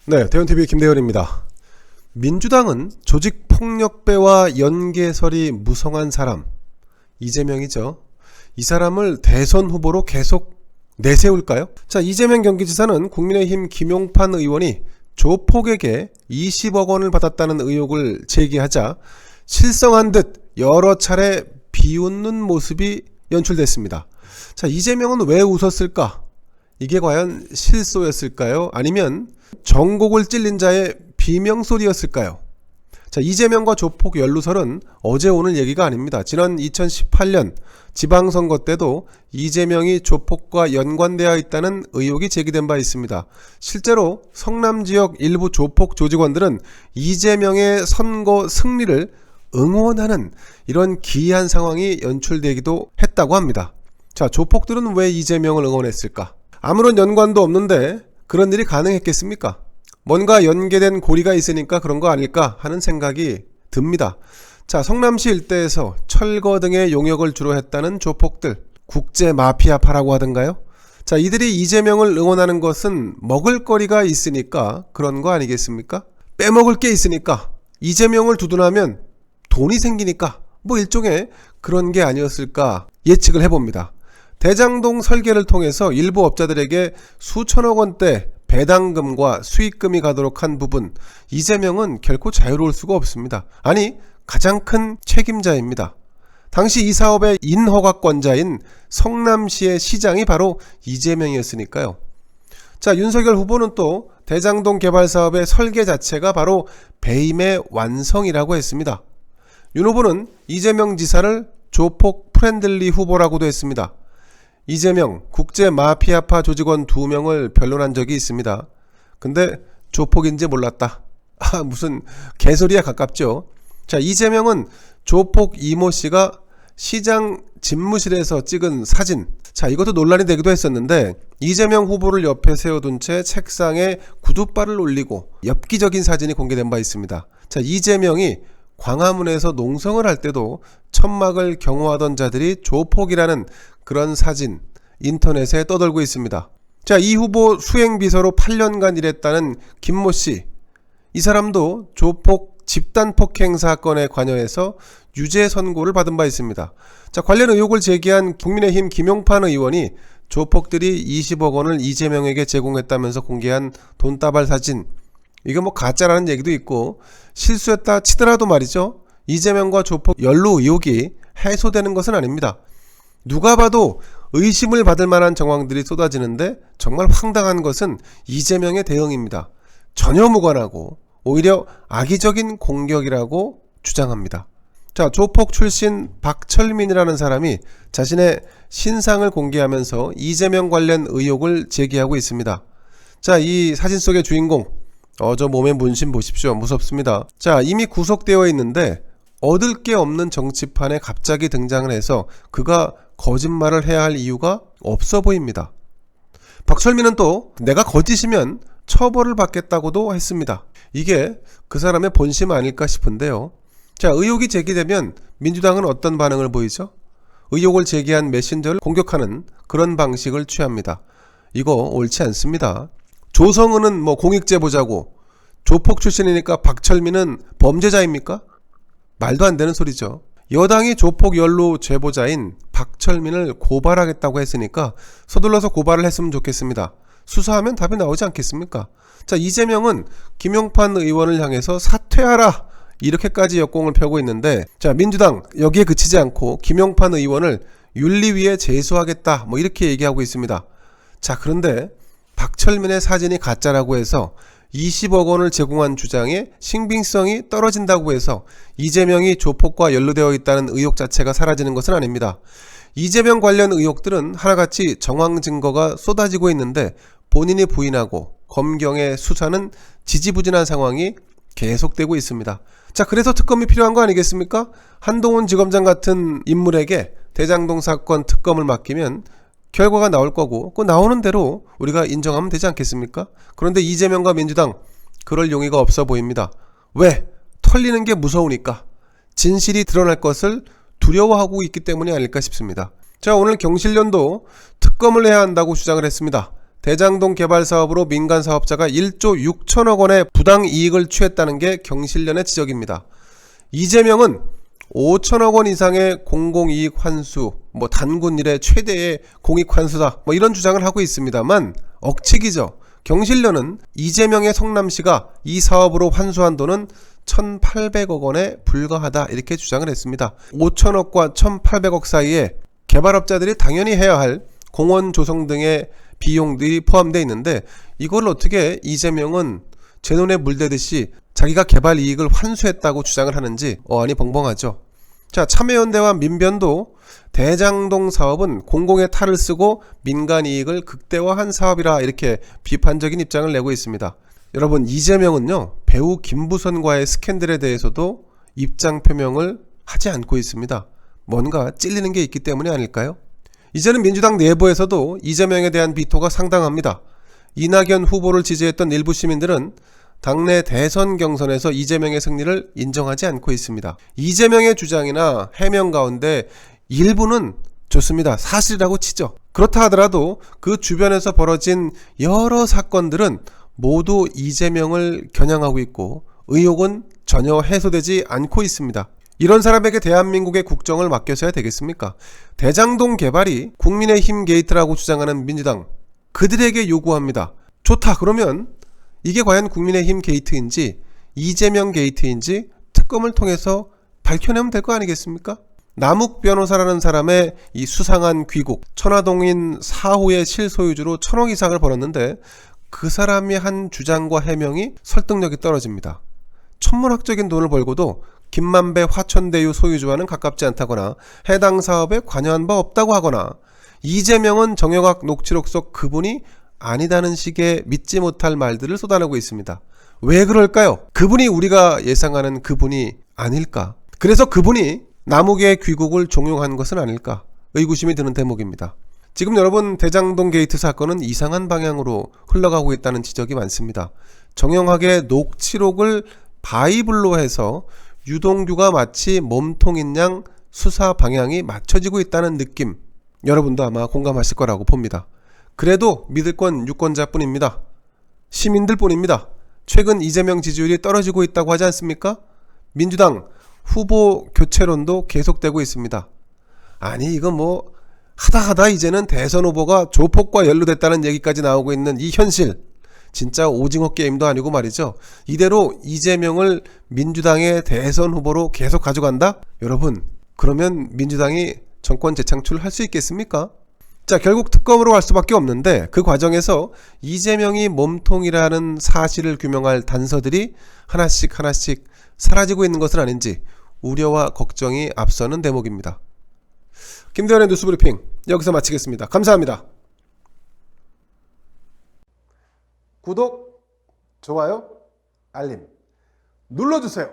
네, 대현TV 김대현입니다. 민주당은 조직폭력배와 연계설이 무성한 사람, 이재명이죠. 이 사람을 대선 후보로 계속 내세울까요? 자, 이재명 경기지사는 국민의힘 김용판 의원이 조폭에게 20억 원을 받았다는 의혹을 제기하자 실성한 듯 여러 차례 비웃는 모습이 연출됐습니다. 자, 이재명은 왜 웃었을까? 이게 과연 실소였을까요? 아니면 정곡을 찔린 자의 비명소리였을까요? 자, 이재명과 조폭 연루설은 어제 오늘 얘기가 아닙니다. 지난 2018년 지방선거 때도 이재명이 조폭과 연관되어 있다는 의혹이 제기된 바 있습니다. 실제로 성남 지역 일부 조폭 조직원들은 이재명의 선거 승리를 응원하는 이런 기이한 상황이 연출되기도 했다고 합니다. 자, 조폭들은 왜 이재명을 응원했을까? 아무런 연관도 없는데 그런 일이 가능했겠습니까? 뭔가 연계된 고리가 있으니까 그런 거 아닐까 하는 생각이 듭니다. 자, 성남시 일대에서 철거 등의 용역을 주로 했다는 조폭들, 국제 마피아파라고 하던가요? 자, 이들이 이재명을 응원하는 것은 먹을거리가 있으니까 그런 거 아니겠습니까? 빼먹을 게 있으니까, 이재명을 두둔하면 돈이 생기니까, 뭐 일종의 그런 게 아니었을까 예측을 해봅니다. 대장동 설계를 통해서 일부 업자들에게 수천억 원대 배당금과 수익금이 가도록 한 부분, 이재명은 결코 자유로울 수가 없습니다. 아니, 가장 큰 책임자입니다. 당시 이 사업의 인허가권자인 성남시의 시장이 바로 이재명이었으니까요. 자, 윤석열 후보는 또 대장동 개발 사업의 설계 자체가 바로 배임의 완성이라고 했습니다. 윤 후보는 이재명 지사를 조폭 프렌들리 후보라고도 했습니다. 이재명 국제 마피아파 조직원 2명을 변론한 적이 있습니다. 근데 조폭인지 몰랐다. 무슨 개소리에 가깝죠. 자, 이재명은 조폭 이모 씨가 시장 집무실에서 찍은 사진, 자, 이것도 논란이 되기도 했었는데, 이재명 후보를 옆에 세워둔 채 책상에 구둣발을 올리고 엽기적인 사진이 공개된 바 있습니다. 자, 이재명이 광화문에서 농성을 할 때도 천막을 경호하던 자들이 조폭이라는 그런 사진 인터넷에 떠돌고 있습니다. 자, 이 후보 수행비서로 8년간 일했다는 김모 씨, 이 사람도 조폭 집단 폭행 사건에 관여해서 유죄 선고를 받은 바 있습니다. 자, 관련 의혹을 제기한 국민의힘 김용판 의원이 조폭들이 20억 원을 이재명에게 제공했다면서 공개한 돈다발 사진, 이거 뭐 가짜라는 얘기도 있고, 실수했다 치더라도 말이죠, 이재명과 조폭 연루 의혹이 해소되는 것은 아닙니다. 누가 봐도 의심을 받을 만한 정황들이 쏟아지는데 정말 황당한 것은 이재명의 대응입니다. 전혀 무관하고 오히려 악의적인 공격이라고 주장합니다. 자, 조폭 출신 박철민이라는 사람이 자신의 신상을 공개하면서 이재명 관련 의혹을 제기하고 있습니다. 자, 이 사진 속의 주인공, 저 몸의 문신 보십시오. 무섭습니다. 자, 이미 구속되어 있는데 얻을 게 없는 정치판에 갑자기 등장을 해서 그가 거짓말을 해야 할 이유가 없어 보입니다. 박철민은 또 내가 거짓이면 처벌을 받겠다고도 했습니다. 이게 그 사람의 본심 아닐까 싶은데요. 자, 의혹이 제기되면 민주당은 어떤 반응을 보이죠? 의혹을 제기한 메신저를 공격하는 그런 방식을 취합니다. 이거 옳지 않습니다. 조성은은 뭐 공익제보자고, 조폭 출신이니까 박철민은 범죄자입니까? 말도 안 되는 소리죠. 여당이 조폭 연루 제보자인 박철민을 고발하겠다고 했으니까 서둘러서 고발을 했으면 좋겠습니다. 수사하면 답이 나오지 않겠습니까? 자, 이재명은 김용판 의원을 향해서 사퇴하라, 이렇게까지 역공을 펴고 있는데, 자, 민주당 여기에 그치지 않고 김용판 의원을 윤리위에 제소하겠다, 뭐 이렇게 얘기하고 있습니다. 자, 그런데 박철민의 사진이 가짜라고 해서 20억 원을 제공한 주장에 신빙성이 떨어진다고 해서 이재명이 조폭과 연루되어 있다는 의혹 자체가 사라지는 것은 아닙니다. 이재명 관련 의혹들은 하나같이 정황 증거가 쏟아지고 있는데 본인이 부인하고 검경의 수사는 지지부진한 상황이 계속되고 있습니다. 자, 그래서 특검이 필요한 거 아니겠습니까? 한동훈 지검장 같은 인물에게 대장동 사건 특검을 맡기면 결과가 나올 거고, 그 나오는 대로 우리가 인정하면 되지 않겠습니까? 그런데 이재명과 민주당 그럴 용의가 없어 보입니다. 왜? 털리는 게 무서우니까, 진실이 드러날 것을 두려워하고 있기 때문이 아닐까 싶습니다. 자, 오늘 경실련도 특검을 해야 한다고 주장을 했습니다. 대장동 개발 사업으로 민간 사업자가 1조 6천억 원의 부당 이익을 취했다는 게 경실련의 지적입니다. 이재명은 5천억 원 이상의 공공이익 환수, 단군 이래 최대의 공익 환수다, 이런 주장을 하고 있습니다만 억측이죠. 경실련은 이재명의 성남시가 이 사업으로 환수한 돈은 1,800억 원에 불과하다 이렇게 주장을 했습니다. 5천억과 1,800억 사이에 개발업자들이 당연히 해야 할 공원 조성 등의 비용들이 포함되어 있는데 이걸 어떻게 이재명은 제 눈에 물대듯이 자기가 개발 이익을 환수했다고 주장을 하는지 어안이 벙벙하죠. 자, 참여연대와 민변도 대장동 사업은 공공의 탈을 쓰고 민간 이익을 극대화한 사업이라 이렇게 비판적인 입장을 내고 있습니다. 여러분, 이재명은요 배우 김부선과의 스캔들에 대해서도 입장 표명을 하지 않고 있습니다. 뭔가 찔리는 게 있기 때문이 아닐까요? 이제는 민주당 내부에서도 이재명에 대한 비토가 상당합니다. 이낙연 후보를 지지했던 일부 시민들은 당내 대선 경선에서 이재명의 승리를 인정하지 않고 있습니다. 이재명의 주장이나 해명 가운데 일부는 좋습니다. 사실이라고 치죠. 그렇다 하더라도 그 주변에서 벌어진 여러 사건들은 모두 이재명을 겨냥하고 있고 의혹은 전혀 해소되지 않고 있습니다. 이런 사람에게 대한민국의 국정을 맡겨서야 되겠습니까? 대장동 개발이 국민의힘 게이트라고 주장하는 민주당, 그들에게 요구합니다. 좋다, 그러면 이게 과연 국민의힘 게이트인지 이재명 게이트인지 특검을 통해서 밝혀내면 될 거 아니겠습니까? 남욱 변호사라는 사람의 이 수상한 귀국, 천화동인 4호의 실소유주로 1,000억 이상을 벌었는데 그 사람이 한 주장과 해명이 설득력이 떨어집니다. 천문학적인 돈을 벌고도 김만배 화천대유 소유주와는 가깝지 않다거나 해당 사업에 관여한 바 없다고 하거나 이재명은 정영학 녹취록 속 그분이 아니다는 식의 믿지 못할 말들을 쏟아내고 있습니다. 왜 그럴까요? 그분이 우리가 예상하는 그분이 아닐까? 그래서 그분이 남욱의 귀국을 종용한 것은 아닐까? 의구심이 드는 대목입니다. 지금 여러분, 대장동 게이트 사건은 이상한 방향으로 흘러가고 있다는 지적이 많습니다. 정영학의 녹취록을 바이블로 해서 유동규가 마치 몸통인 양 수사 방향이 맞춰지고 있다는 느낌, 여러분도 아마 공감하실 거라고 봅니다. 그래도 믿을 건 유권자뿐입니다. 시민들뿐입니다. 최근 이재명 지지율이 떨어지고 있다고 하지 않습니까? 민주당 후보 교체론도 계속되고 있습니다. 아니, 이거 하다 이제는 대선 후보가 조폭과 연루됐다는 얘기까지 나오고 있는 이 현실, 진짜 오징어 게임도 아니고 말이죠. 이대로 이재명을 민주당의 대선 후보로 계속 가져간다? 여러분, 그러면 민주당이 정권 재창출할 수 있겠습니까? 자, 결국 특검으로 갈 수밖에 없는데 그 과정에서 이재명이 몸통이라는 사실을 규명할 단서들이 하나씩 사라지고 있는 것은 아닌지 우려와 걱정이 앞서는 대목입니다. 김대현의 뉴스브리핑 여기서 마치겠습니다. 감사합니다. 구독, 좋아요, 알림 눌러주세요.